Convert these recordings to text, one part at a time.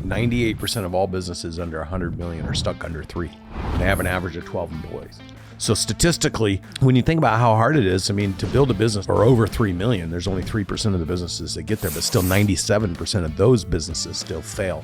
98% of all businesses under 100 million are stuck under 3. They have an average of 12 employees. So statistically, when you think about how hard it is, I mean, to build a business for over 3 million, there's only 3% of the businesses that get there, but still 97% of those businesses still fail.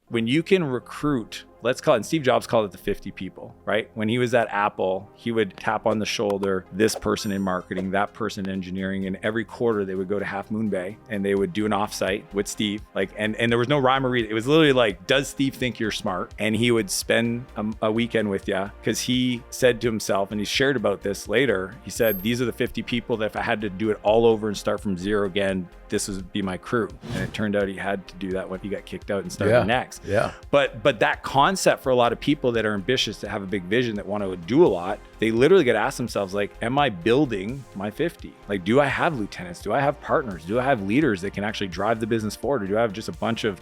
When you can recruit, let's call it, and Steve Jobs called it the 50 people, right? When he was at Apple, he would tap on the shoulder, this person in marketing, that person in engineering, and every quarter they would go to Half Moon Bay and they would do an offsite with Steve. And there was no rhyme or reason. It was literally like, does Steve think you're smart? And he would spend a weekend with you because he said to himself, and he shared about this later, he said, these are the 50 people that if I had to do it all over and start from zero again, this would be my crew. And it turned out he had to do that when he got kicked out and started next. Yeah. But that concept for a lot of people that are ambitious, that have a big vision, that want to do a lot, they literally get to ask themselves, like, am I building my 50? Like, do I have lieutenants? Do I have partners? Do I have leaders that can actually drive the business forward? Or do I have just a bunch of,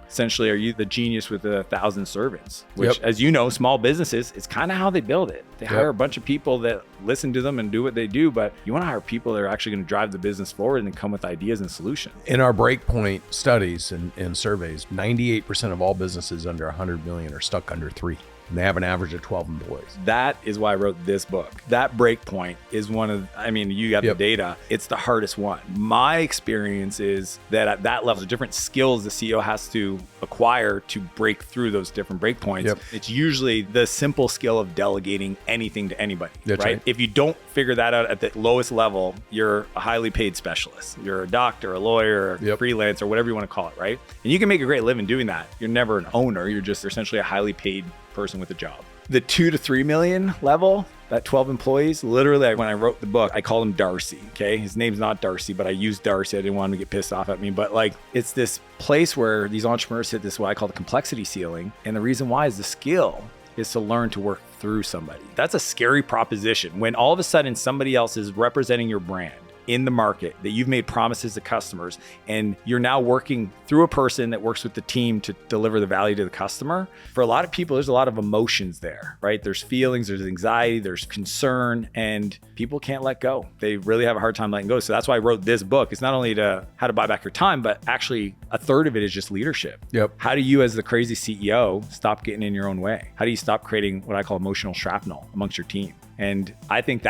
essentially, are you the genius with 1,000 servants? Which, as you know, small businesses, it's kind of how they build it. They hire a bunch of people that listen to them and do what they do, but you want to hire people that are actually going to drive the business forward and then come with ideas and solutions. In our breakpoint studies and surveys, 98% of all businesses under 100 million are stuck under 3. And they have an average of 12 employees. That is why I wrote this book. That breakpoint is one of, you got the data. It's the hardest one. My experience is that at that level, the different skills the CEO has to acquire to break through those different breakpoints. It's usually the simple skill of delegating anything to anybody, right? If you don't figure that out at the lowest level, you're a highly paid specialist. You're a doctor, a lawyer, a freelancer, whatever you want to call it, right? And you can make a great living doing that. You're never an owner. You're essentially a highly paid person with a job. The 2 to 3 million level, that 12 employees, literally when I wrote the book, I called him Darcy, okay? His name's not Darcy, but I used Darcy. I didn't want him to get pissed off at me, but it's this place where these entrepreneurs hit this, what I call the complexity ceiling. And the reason why is the skill is to learn to work through somebody. That's a scary proposition. When all of a sudden somebody else is representing your brand in the market, that you've made promises to customers, and you're now working through a person that works with the team to deliver the value to the customer. For a lot of people, there's a lot of emotions there, right? There's feelings, there's anxiety, there's concern, and people can't let go. They really have a hard time letting go. So that's why I wrote this book. It's not only how to buy back your time, but actually a third of it is just leadership. How do you, as the crazy CEO, stop getting in your own way? How do you stop creating what I call emotional shrapnel amongst your team? And I think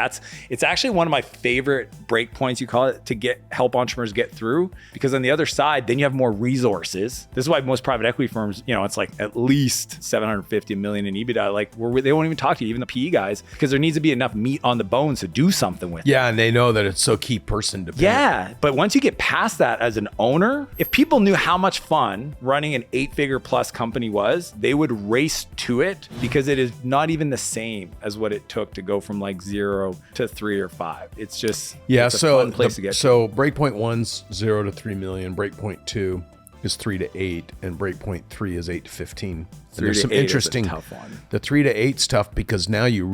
it's actually one of my favorite breakpoints, you call it, to help entrepreneurs get through, because on the other side, then you have more resources. This is why most private equity firms, it's like at least 750 million in EBITDA. They won't even talk to you, even the PE guys, because there needs to be enough meat on the bones to do something with it. Yeah, and they know that it's so key person dependent. Yeah, but once you get past that as an owner, if people knew how much fun running an 8-figure plus company was, they would race to it, because it is not even the same as what it took to go from 0 to 3 or 5. It's just it's a fun place to get to. So breakpoint 1's 0 to 3 million, breakpoint 2 is 3 to 8, and breakpoint 3 is 8 to 15. And there's some interesting, tough one. The 3 to 8's tough because now you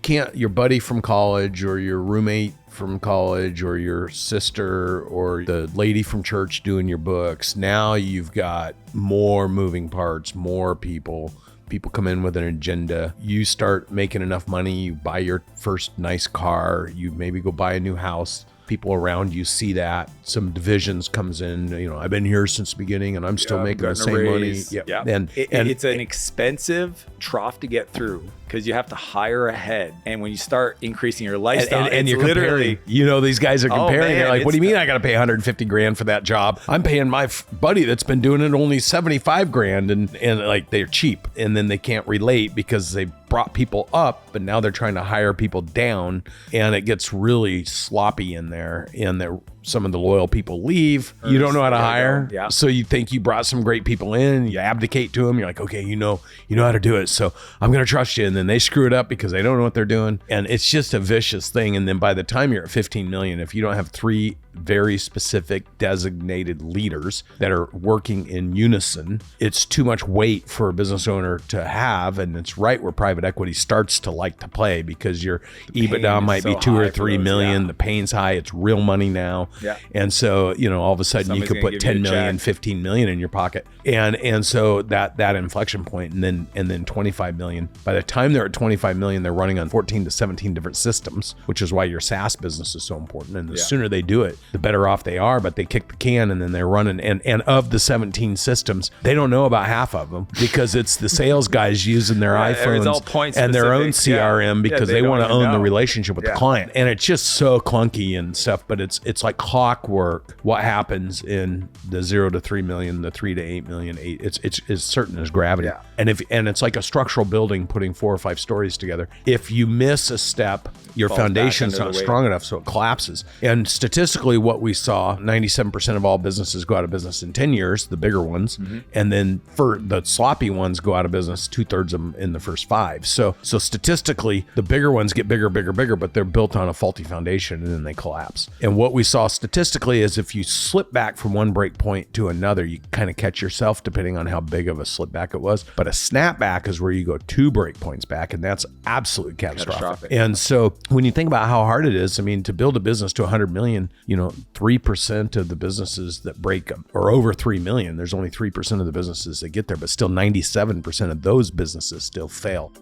can't, your buddy from college or your roommate from college or your sister or the lady from church doing your books. Now you've got more moving parts, more people. People come in with an agenda. You start making enough money. You buy your first nice car. You maybe go buy a new house. People around you see that. Some divisions comes in. I've been here since the beginning and I'm still making the same money. Yeah. And it's an expensive trough to get through because you have to hire ahead. And when you start increasing your lifestyle, and you're literally comparing, these guys are comparing. They're like, what do you mean I got to pay 150 grand for that job? I'm paying my buddy that's been doing it only 75 grand and they're cheap. And then they can't relate because they brought people up, but now they're trying to hire people down, and it gets really sloppy in there. And some of the loyal people leave. You don't know how to hire. Yeah. So you think you brought some great people in, you abdicate to them. You're like, okay, you know how to do it. So I'm going to trust you. And then they screw it up because they don't know what they're doing. And it's just a vicious thing. And then by the time you're at 15 million, if you don't have 3 very specific designated leaders that are working in unison, it's too much weight for a business owner to have. And it's right where private equity starts to like to play, because your EBITDA might be 2 or 3 million. The pain's high. It's real money now. Yeah. And so, all of a sudden you could put 10 million, 15 million in your pocket. And so that inflection point, and then 25 million. By the time they're at 25 million, they're running on 14 to 17 different systems, which is why your SaaS business is so important. And the sooner they do it, the better off they are, but they kick the can and then they're running. And of the 17 systems, they don't know about half of them because it's the sales guys using their iPhones and their own CRM because they want to own the relationship with the client. And it's just so clunky and stuff, but it's like clockwork what happens in the 0 to 3 million, the 3 to 8 million. It's as certain as gravity. Yeah. And it's like a structural building putting 4 or 5 stories together. If you miss a step, your foundation's not strong enough, so it collapses. And statistically, what we saw, 97% of all businesses go out of business in 10 years, the bigger ones. And then for the sloppy ones go out of business, 2/3 of them in the first 5. So statistically, the bigger ones get bigger, but they're built on a faulty foundation and then they collapse. And what we saw statistically is if you slip back from one break point to another, you kind of catch yourself depending on how big of a slip back it was. But a snapback is where you go 2 break points back, and that's absolutely catastrophic. And so when you think about how hard it is, I mean, to build a business to 100 million, 3% of the businesses that break or over 3 million, there's only 3% of the businesses that get there, but still 97% of those businesses still fail.